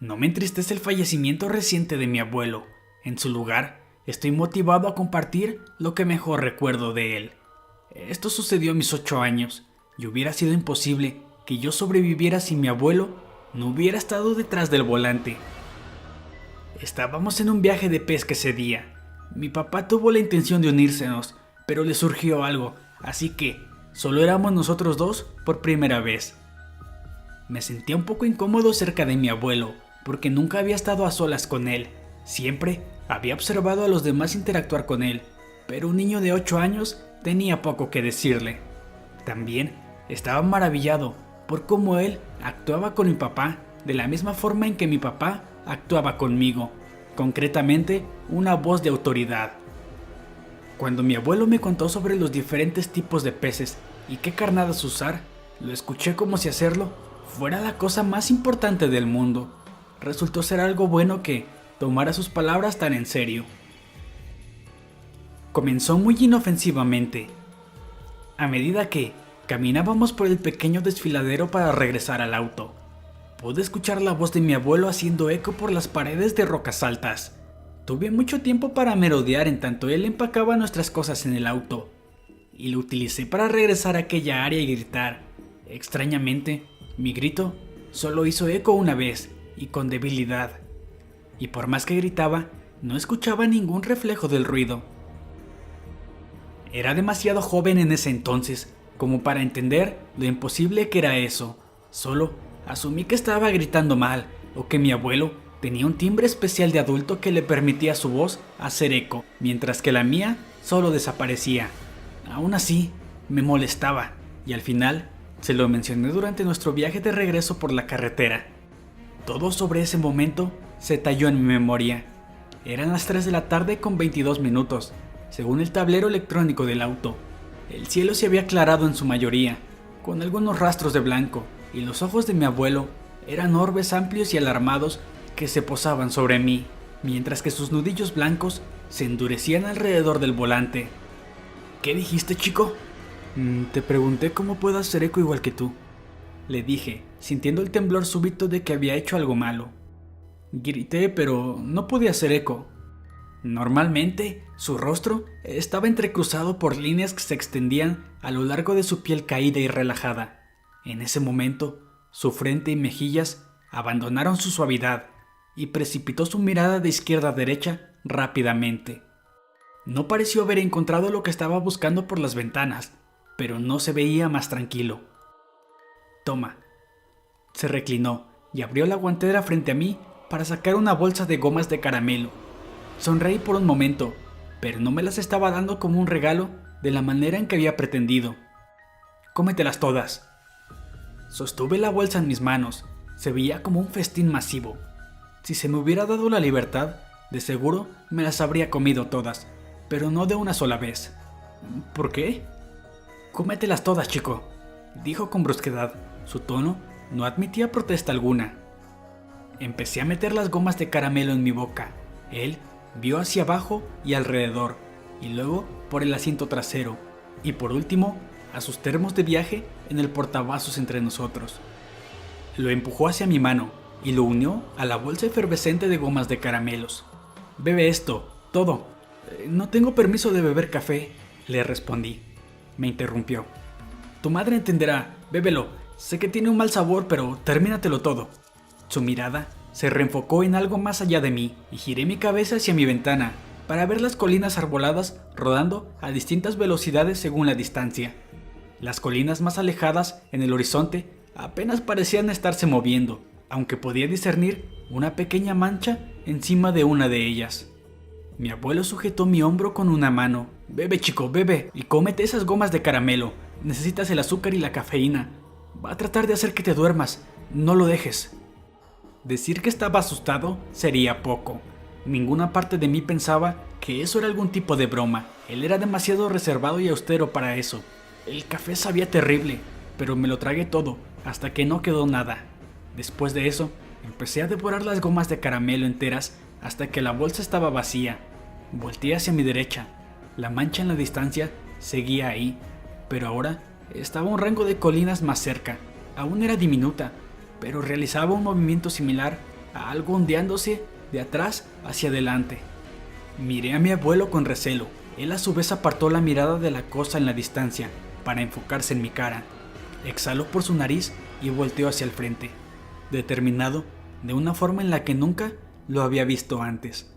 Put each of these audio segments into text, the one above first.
No me entristece el fallecimiento reciente de mi abuelo. En su lugar, estoy motivado a compartir lo que mejor recuerdo de él. Esto sucedió a mis 8 años y hubiera sido imposible que yo sobreviviera si mi abuelo no hubiera estado detrás del volante. Estábamos en un viaje de pesca ese día. Mi papá tuvo la intención de unírsenos, pero le surgió algo, así que solo éramos nosotros dos por primera vez. Me sentía un poco incómodo cerca de mi abuelo, porque nunca había estado a solas con él. Siempre había observado a los demás interactuar con él, pero un niño de 8 años tenía poco que decirle. También estaba maravillado por cómo él actuaba con mi papá de la misma forma en que mi papá actuaba conmigo, concretamente una voz de autoridad. Cuando mi abuelo me contó sobre los diferentes tipos de peces y qué carnadas usar, lo escuché como si hacerlo fuera la cosa más importante del mundo. Resultó ser algo bueno que tomara sus palabras tan en serio. Comenzó muy inofensivamente. A medida que caminábamos por el pequeño desfiladero para regresar al auto, pude escuchar la voz de mi abuelo haciendo eco por las paredes de rocas altas. Tuve mucho tiempo para merodear en tanto él empacaba nuestras cosas en el auto, y lo utilicé para regresar a aquella área y gritar. Extrañamente, mi grito solo hizo eco una vez, y con debilidad. Y por más que gritaba, no escuchaba ningún reflejo del ruido. Era demasiado joven en ese entonces como para entender lo imposible que era eso. Solo asumí que estaba gritando mal, o que mi abuelo tenía un timbre especial de adulto que le permitía a su voz hacer eco, mientras que la mía solo desaparecía. Aún así, me molestaba, y al final se lo mencioné durante nuestro viaje de regreso por la carretera. Todo sobre ese momento se talló en mi memoria. Eran las 3 de la tarde con 22 minutos, según el tablero electrónico del auto. El cielo se había aclarado en su mayoría, con algunos rastros de blanco, y los ojos de mi abuelo eran orbes amplios y alarmados que se posaban sobre mí, mientras que sus nudillos blancos se endurecían alrededor del volante. ¿Qué dijiste, chico? Te pregunté cómo puedo hacer eco igual que tú, le dije, sintiendo el temblor súbito de que había hecho algo malo. Grité, pero no podía hacer eco. Normalmente, su rostro estaba entrecruzado por líneas que se extendían a lo largo de su piel caída y relajada. En ese momento, su frente y mejillas abandonaron su suavidad y precipitó su mirada de izquierda a derecha rápidamente. No pareció haber encontrado lo que estaba buscando por las ventanas, pero no se veía más tranquilo. Toma. Se reclinó y abrió la guantera frente a mí para sacar una bolsa de gomas de caramelo. Sonreí por un momento, pero no me las estaba dando como un regalo de la manera en que había pretendido. Cómetelas todas. Sostuve la bolsa en mis manos. Se veía como un festín masivo. Si se me hubiera dado la libertad, de seguro me las habría comido todas, pero no de una sola vez. ¿Por qué? Cómetelas todas, chico, dijo con brusquedad. Su tono no admitía protesta alguna. Empecé a meter las gomas de caramelo en mi boca. Él vio hacia abajo y alrededor, y luego por el asiento trasero, y por último a sus termos de viaje en el portavasos entre nosotros. Lo empujó hacia mi mano y lo unió a la bolsa efervescente de gomas de caramelos. Bebe esto, todo. No tengo permiso de beber café, le respondí. Me interrumpió. Tu madre entenderá, bébelo. Sé que tiene un mal sabor, pero termínatelo todo. Su mirada se reenfocó en algo más allá de mí y giré mi cabeza hacia mi ventana para ver las colinas arboladas rodando a distintas velocidades según la distancia. Las colinas más alejadas en el horizonte apenas parecían estarse moviendo, aunque podía discernir una pequeña mancha encima de una de ellas. Mi abuelo sujetó mi hombro con una mano. Bebe, chico, bebe, y cómete esas gomas de caramelo. Necesitas el azúcar y la cafeína. Va a tratar de hacer que te duermas. No lo dejes. Decir que estaba asustado sería poco. Ninguna parte de mí pensaba que eso era algún tipo de broma. Él era demasiado reservado y austero para eso. El café sabía terrible, pero me lo tragué todo, hasta que no quedó nada. Después de eso, empecé a devorar las gomas de caramelo enteras hasta que la bolsa estaba vacía. Volteé hacia mi derecha. La mancha en la distancia seguía ahí, pero ahora estaba a un rango de colinas más cerca. Aún era diminuta, pero realizaba un movimiento similar a algo ondeándose de atrás hacia adelante. Miré a mi abuelo con recelo. Él a su vez apartó la mirada de la cosa en la distancia para enfocarse en mi cara. Exhaló por su nariz y volteó hacia el frente, determinado de una forma en la que nunca lo había visto antes.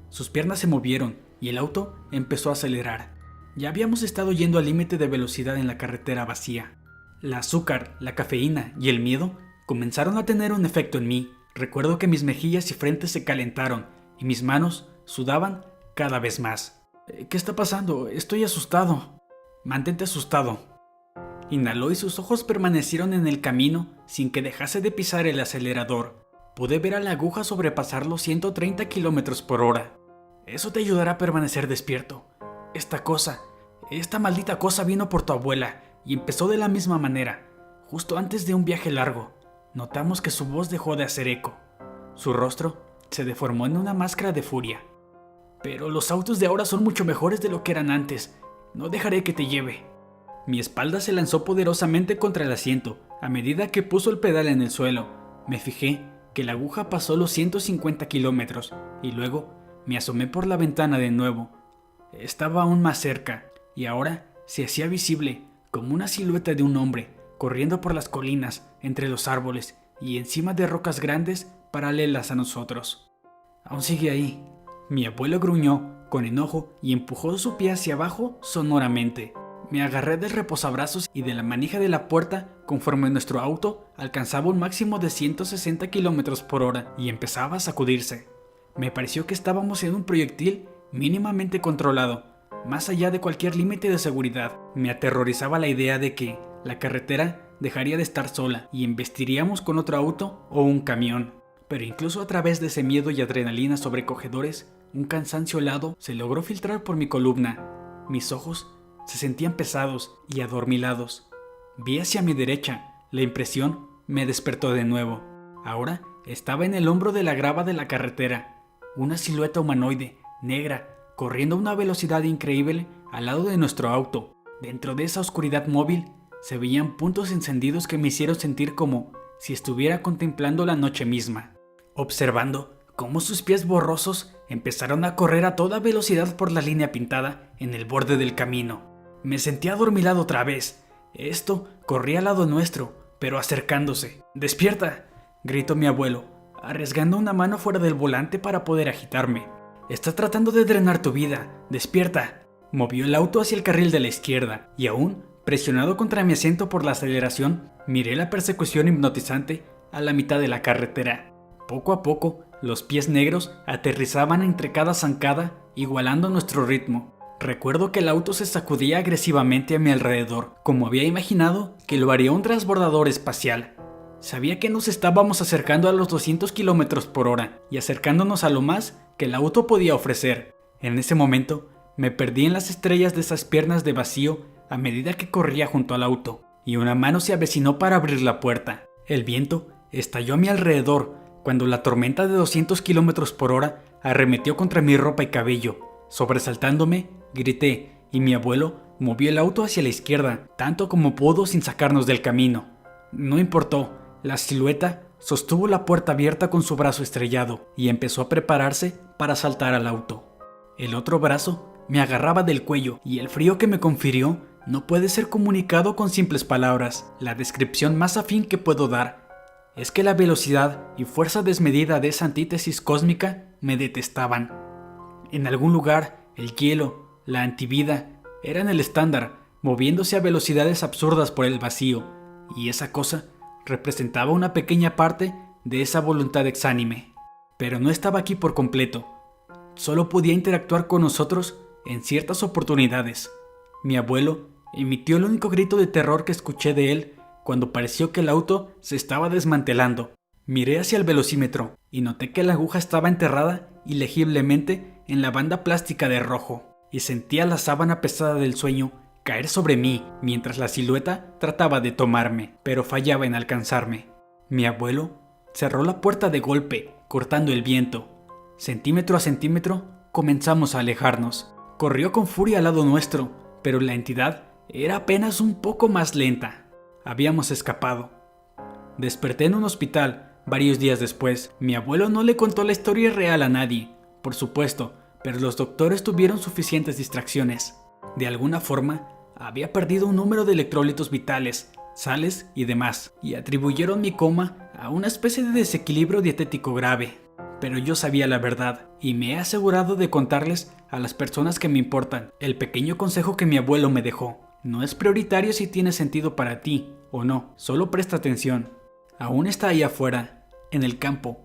Sus piernas se movieron y el auto empezó a acelerar. Ya habíamos estado yendo al límite de velocidad en la carretera vacía. El azúcar, la cafeína y el miedo comenzaron a tener un efecto en mí. Recuerdo que mis mejillas y frente se calentaron y mis manos sudaban cada vez más. ¿Qué está pasando? Estoy asustado. Mantente asustado. Inhaló y sus ojos permanecieron en el camino sin que dejase de pisar el acelerador. Pude ver a la aguja sobrepasar los 130 kilómetros por hora. Eso te ayudará a permanecer despierto. Esta maldita cosa vino por tu abuela y empezó de la misma manera. Justo antes de un viaje largo, notamos que su voz dejó de hacer eco. Su rostro se deformó en una máscara de furia. Pero los autos de ahora son mucho mejores de lo que eran antes. No dejaré que te lleve. Mi espalda se lanzó poderosamente contra el asiento a medida que puso el pedal en el suelo. Me fijé que la aguja pasó los 150 kilómetros y luego me asomé por la ventana de nuevo. Estaba aún más cerca y ahora se hacía visible como una silueta de un hombre corriendo por las colinas, entre los árboles y encima de rocas grandes paralelas a nosotros. Aún sigue ahí. Mi abuelo gruñó con enojo y empujó su pie hacia abajo sonoramente. Me agarré del reposabrazos y de la manija de la puerta conforme nuestro auto alcanzaba un máximo de 160 kilómetros por hora y empezaba a sacudirse. Me pareció que estábamos en un proyectil mínimamente controlado, más allá de cualquier límite de seguridad. Me aterrorizaba la idea de que la carretera dejaría de estar sola y embestiríamos con otro auto o un camión. Pero incluso a través de ese miedo y adrenalina sobrecogedores, un cansancio helado se logró filtrar por mi columna. Mis ojos se sentían pesados y adormilados. Vi hacia mi derecha. La impresión me despertó de nuevo. Ahora estaba en el hombro de la grava de la carretera. Una silueta humanoide, negra, corriendo a una velocidad increíble al lado de nuestro auto. Dentro de esa oscuridad móvil se veían puntos encendidos que me hicieron sentir como si estuviera contemplando la noche misma, observando cómo sus pies borrosos empezaron a correr a toda velocidad por la línea pintada en el borde del camino. Me sentía adormilado otra vez. Esto corría al lado nuestro, pero acercándose. ¡Despierta!, gritó mi abuelo, arriesgando una mano fuera del volante para poder agitarme. Está tratando de drenar tu vida. ¡Despierta! Movió el auto hacia el carril de la izquierda y aún, presionado contra mi asiento por la aceleración, miré la persecución hipnotizante a la mitad de la carretera. Poco a poco, los pies negros aterrizaban entre cada zancada, igualando nuestro ritmo. Recuerdo que el auto se sacudía agresivamente a mi alrededor, como había imaginado que lo haría un transbordador espacial. Sabía que nos estábamos acercando a los 200 kilómetros por hora y acercándonos a lo más que el auto podía ofrecer. En ese momento, me perdí en las estrellas de esas piernas de vacío a medida que corría junto al auto, y una mano se avecinó para abrir la puerta. El viento estalló a mi alrededor cuando la tormenta de 200 kilómetros por hora arremetió contra mi ropa y cabello. Sobresaltándome, grité y mi abuelo movió el auto hacia la izquierda, tanto como pudo sin sacarnos del camino. No importó, la silueta sostuvo la puerta abierta con su brazo estrellado y empezó a prepararse para saltar al auto. El otro brazo me agarraba del cuello y el frío que me confirió no puede ser comunicado con simples palabras. La descripción más afín que puedo dar es que la velocidad y fuerza desmedida de esa antítesis cósmica me detestaban. En algún lugar, el hielo, la antivida, eran el estándar, moviéndose a velocidades absurdas por el vacío, y esa cosa representaba una pequeña parte de esa voluntad exánime. Pero no estaba aquí por completo. Solo podía interactuar con nosotros en ciertas oportunidades. Mi abuelo emitió el único grito de terror que escuché de él cuando pareció que el auto se estaba desmantelando. Miré hacia el velocímetro y noté que la aguja estaba enterrada ilegiblemente en la banda plástica de rojo, y sentía la sábana pesada del sueño caer sobre mí mientras la silueta trataba de tomarme, pero fallaba en alcanzarme. Mi abuelo cerró la puerta de golpe, cortando el viento. Centímetro a centímetro comenzamos a alejarnos. Corrió con furia al lado nuestro, pero la entidad era apenas un poco más lenta. Habíamos escapado. Desperté en un hospital, Varios días después, mi abuelo no le contó la historia real a nadie, por supuesto, pero los doctores tuvieron suficientes distracciones. De alguna forma, había perdido un número de electrolitos vitales, sales y demás, y atribuyeron mi coma a una especie de desequilibrio dietético grave. Pero yo sabía la verdad, y me he asegurado de contarles a las personas que me importan el pequeño consejo que mi abuelo me dejó. No es prioritario si tiene sentido para ti o no, solo presta atención. Aún está ahí afuera, en el campo,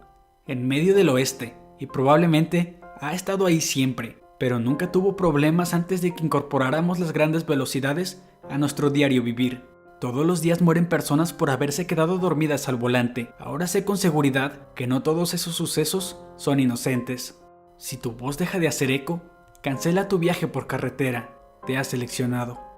en medio del oeste, y probablemente ha estado ahí siempre, pero nunca tuvo problemas antes de que incorporáramos las grandes velocidades a nuestro diario vivir. Todos los días mueren personas por haberse quedado dormidas al volante. Ahora sé con seguridad que no todos esos sucesos son inocentes. Si tu voz deja de hacer eco, cancela tu viaje por carretera. Te has seleccionado.